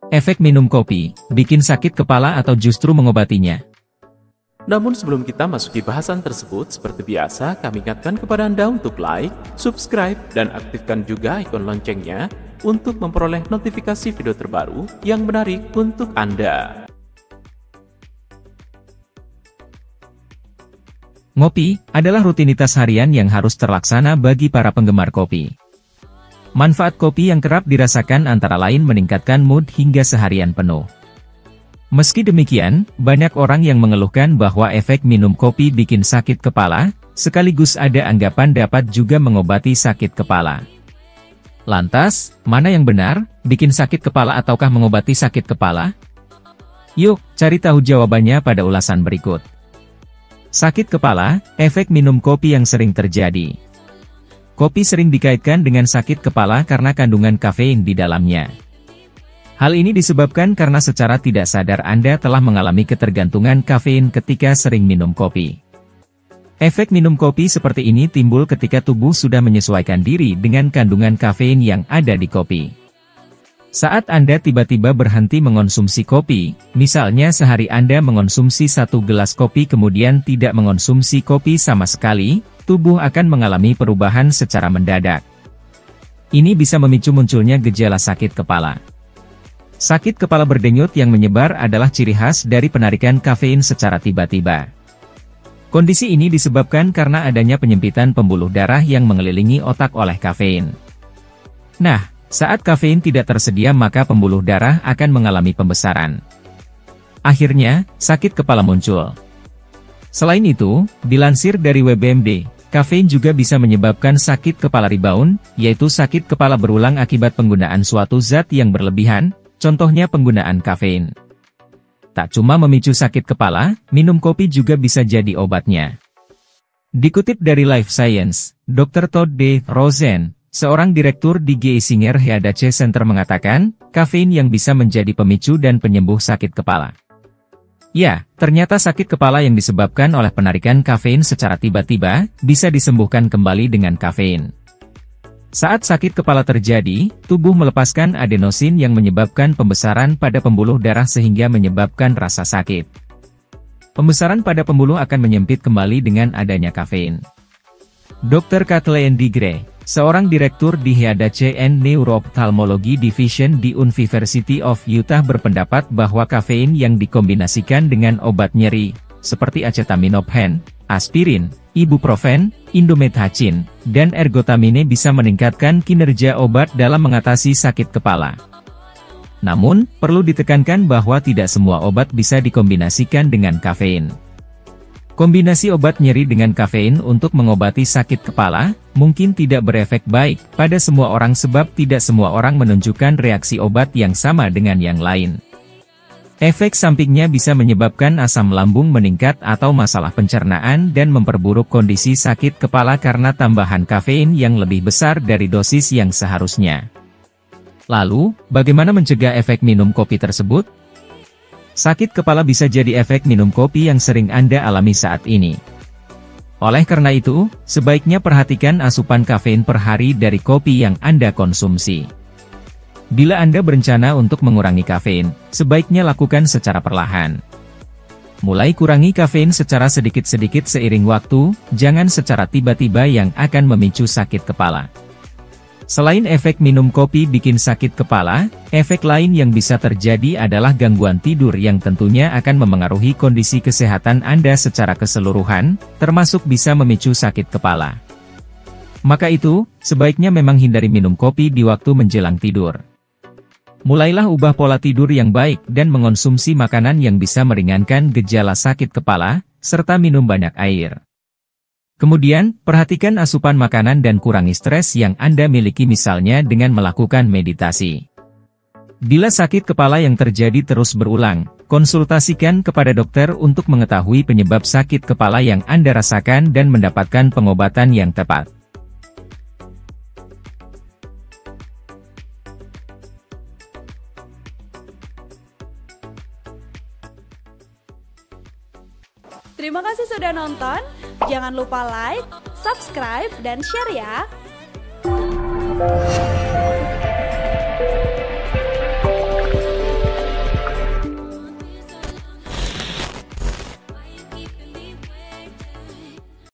Efek minum kopi, bikin sakit kepala atau justru mengobatinya? Namun sebelum kita masuki bahasan tersebut, seperti biasa kami ingatkan kepada Anda untuk like, subscribe, dan aktifkan juga ikon loncengnya untuk memperoleh notifikasi video terbaru yang menarik untuk Anda. Ngopi adalah rutinitas harian yang harus terlaksana bagi para penggemar kopi. Manfaat kopi yang kerap dirasakan antara lain meningkatkan mood hingga seharian penuh. Meski demikian, banyak orang yang mengeluhkan bahwa efek minum kopi bikin sakit kepala, sekaligus ada anggapan dapat juga mengobati sakit kepala. Lantas, mana yang benar, bikin sakit kepala ataukah mengobati sakit kepala? Yuk, cari tahu jawabannya pada ulasan berikut. Sakit kepala, efek minum kopi yang sering terjadi. Kopi sering dikaitkan dengan sakit kepala karena kandungan kafein di dalamnya. Hal ini disebabkan karena secara tidak sadar Anda telah mengalami ketergantungan kafein ketika sering minum kopi. Efek minum kopi seperti ini timbul ketika tubuh sudah menyesuaikan diri dengan kandungan kafein yang ada di kopi. Saat Anda tiba-tiba berhenti mengonsumsi kopi, misalnya sehari Anda mengonsumsi 1 gelas kopi kemudian tidak mengonsumsi kopi sama sekali, tubuh akan mengalami perubahan secara mendadak. Ini bisa memicu munculnya gejala sakit kepala. Sakit kepala berdenyut yang menyebar adalah ciri khas dari penarikan kafein secara tiba-tiba. Kondisi ini disebabkan karena adanya penyempitan pembuluh darah yang mengelilingi otak oleh kafein. Nah, saat kafein tidak tersedia maka pembuluh darah akan mengalami pembesaran. Akhirnya, sakit kepala muncul. Selain itu, dilansir dari WebMD, kafein juga bisa menyebabkan sakit kepala rebound, yaitu sakit kepala berulang akibat penggunaan suatu zat yang berlebihan, contohnya penggunaan kafein. Tak cuma memicu sakit kepala, minum kopi juga bisa jadi obatnya. Dikutip dari Life Science, Dr. Todd D. Rosen, seorang direktur di Geisinger Headache Center mengatakan, kafein yang bisa menjadi pemicu dan penyembuh sakit kepala. Ya, ternyata sakit kepala yang disebabkan oleh penarikan kafein secara tiba-tiba, bisa disembuhkan kembali dengan kafein. Saat sakit kepala terjadi, tubuh melepaskan adenosin yang menyebabkan pembesaran pada pembuluh darah sehingga menyebabkan rasa sakit. Pembesaran pada pembuluh akan menyempit kembali dengan adanya kafein. Dr. Kathleen Digre, seorang direktur di Headache and Neuro-Ophthalmology Division di University of Utah berpendapat bahwa kafein yang dikombinasikan dengan obat nyeri, seperti acetaminophen, aspirin, ibuprofen, indomethacin, dan ergotamine bisa meningkatkan kinerja obat dalam mengatasi sakit kepala. Namun, perlu ditekankan bahwa tidak semua obat bisa dikombinasikan dengan kafein. Kombinasi obat nyeri dengan kafein untuk mengobati sakit kepala, mungkin tidak berefek baik pada semua orang sebab tidak semua orang menunjukkan reaksi obat yang sama dengan yang lain. Efek sampingnya bisa menyebabkan asam lambung meningkat atau masalah pencernaan dan memperburuk kondisi sakit kepala karena tambahan kafein yang lebih besar dari dosis yang seharusnya. Lalu, bagaimana mencegah efek minum kopi tersebut? Sakit kepala bisa jadi efek minum kopi yang sering Anda alami saat ini. Oleh karena itu, sebaiknya perhatikan asupan kafein per hari dari kopi yang Anda konsumsi. Bila Anda berencana untuk mengurangi kafein, sebaiknya lakukan secara perlahan. Mulai kurangi kafein secara sedikit-sedikit seiring waktu, jangan secara tiba-tiba yang akan memicu sakit kepala. Selain efek minum kopi bikin sakit kepala, efek lain yang bisa terjadi adalah gangguan tidur yang tentunya akan memengaruhi kondisi kesehatan Anda secara keseluruhan, termasuk bisa memicu sakit kepala. Maka itu, sebaiknya memang hindari minum kopi di waktu menjelang tidur. Mulailah ubah pola tidur yang baik dan mengonsumsi makanan yang bisa meringankan gejala sakit kepala, serta minum banyak air. Kemudian, perhatikan asupan makanan dan kurangi stres yang Anda miliki misalnya dengan melakukan meditasi. Bila sakit kepala yang terjadi terus berulang, konsultasikan kepada dokter untuk mengetahui penyebab sakit kepala yang Anda rasakan dan mendapatkan pengobatan yang tepat. Terima kasih sudah nonton. Jangan lupa like, subscribe, dan share ya.